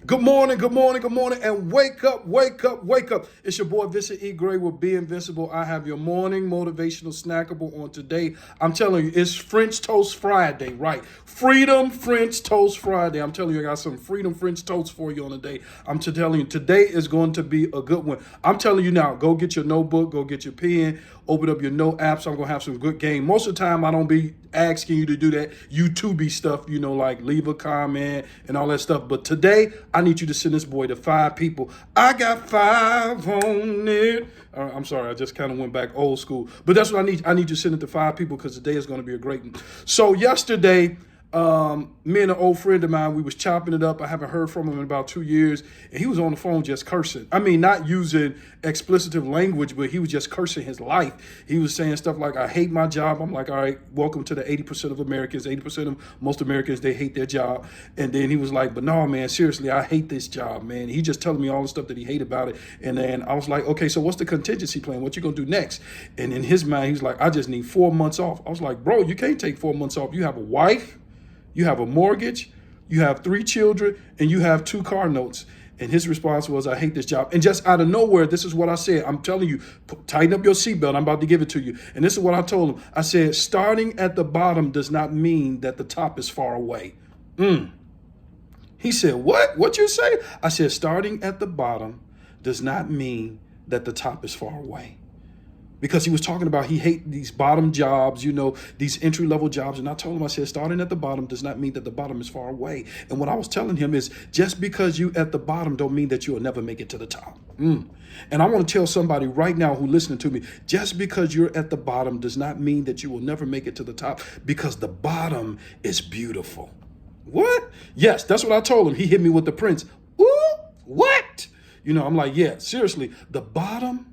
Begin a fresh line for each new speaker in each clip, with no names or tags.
Good morning, good morning, good morning, and wake up, wake up, wake up. It's your boy Vincent E. Gray with Be Invincible. I have your morning motivational snackable on today. I'm telling you, it's French Toast Friday, right? Freedom French Toast Friday. I'm telling you, I got some Freedom French Toast for you on the day. Telling you, today is going to be a good one. I'm telling you now, go get your notebook, go get your pen, open up your note apps. I'm going to have some good game. Most of the time, I don't be asking you to do that YouTube stuff, like leave a comment and all that stuff. But today, I need you to send this boy to 5 people. I got 5 on it. I'm sorry, I just kind of went back old school. But that's what I need. I need you to send it to 5 people because today is going to be a great one. So yesterday, me and an old friend of mine, we was chopping it up. I haven't heard from him in about 2 years. And he was on the phone just cursing. I mean, not using explicitive language, but he was just cursing his life. He was saying stuff like, I hate my job. I'm like, all right, welcome to the 80% of Americans. 80% of most Americans, they hate their job. And then he was like, but no, man, seriously, I hate this job, man. He just telling me all the stuff that he hate about it. And then I was like, okay, so what's the contingency plan? What you gonna do next? And in his mind, he's like, I just need 4 months off. I was like, bro, you can't take 4 months off. You have a wife, you have a mortgage, you have 3 children, and you have 2 car notes. And his response was, I hate this job. And just out of nowhere, this is what I said. I'm telling you, tighten up your seatbelt. I'm about to give it to you. And this is what I told him. I said, starting at the bottom does not mean that the top is far away. He said, what? What you say? I said, starting at the bottom does not mean that the top is far away. Because he was talking about he hate these bottom jobs, these entry-level jobs. And I told him, I said, starting at the bottom does not mean that the bottom is far away. And what I was telling him is just because you at the bottom don't mean that you will never make it to the top. And I want to tell somebody right now who listening to me, just because you're at the bottom does not mean that you will never make it to the top, because the bottom is beautiful. What? Yes, that's what I told him. He hit me with the Prince. Ooh, what? I'm like, yeah, seriously, the bottom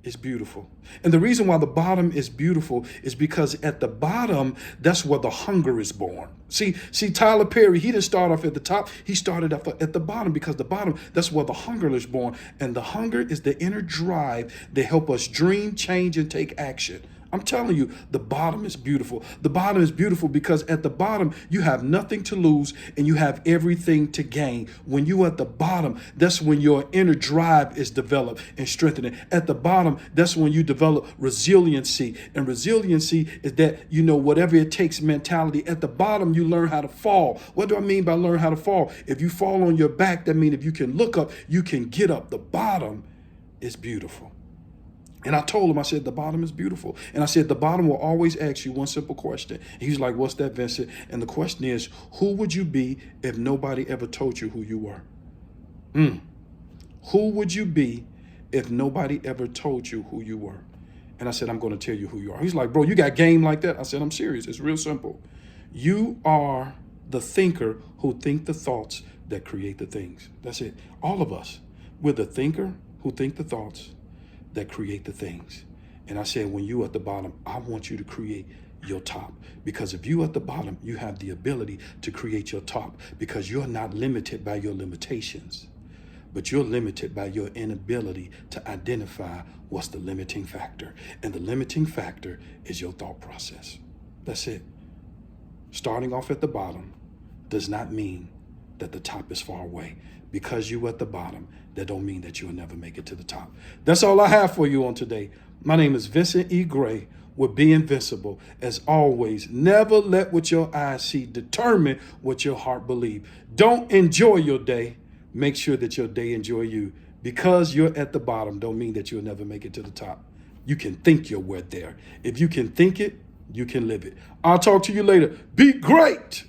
is beautiful. And the reason why the bottom is beautiful is because at the bottom, that's where the hunger is born. See, Tyler Perry, he didn't start off at the top. He started off at the bottom, because the bottom, that's where the hunger is born. And the hunger is the inner drive that help us dream, change, and take action. I'm telling you, the bottom is beautiful. The bottom is beautiful because at the bottom, you have nothing to lose and you have everything to gain. When you at the bottom, that's when your inner drive is developed and strengthened. At the bottom, that's when you develop resiliency. And resiliency is that, whatever it takes mentality. At the bottom, you learn how to fall. What do I mean by learn how to fall? If you fall on your back, that means if you can look up, you can get up. The bottom is beautiful. And I told him, I said, the bottom is beautiful. And I said, the bottom will always ask you one simple question. And he's like, what's that, Vincent? And the question is, who would you be if nobody ever told you who you were? Who would you be if nobody ever told you who you were? And I said, I'm going to tell you who you are. He's like, bro, you got game like that? I said, I'm serious. It's real simple. You are the thinker who think the thoughts that create the things. That's it. All of us. We're the thinker who think the thoughts that create the things. And I said, when you at the bottom, I want you to create your top, because if you at the bottom, you have the ability to create your top, because you're not limited by your limitations, but you're limited by your inability to identify what's the limiting factor. And the limiting factor is your thought process. That's it. Starting off at the bottom does not mean that the top is far away. Because you at the bottom, that don't mean that you'll never make it to the top. That's all I have for you on today. My name is Vincent E. Gray with Be Invincible. As always, never let what your eyes see determine what your heart believes. Don't enjoy your day. Make sure that your day enjoy you. Because you're at the bottom don't mean that you'll never make it to the top. You can think your way there. If you can think it, you can live it. I'll talk to you later. Be great.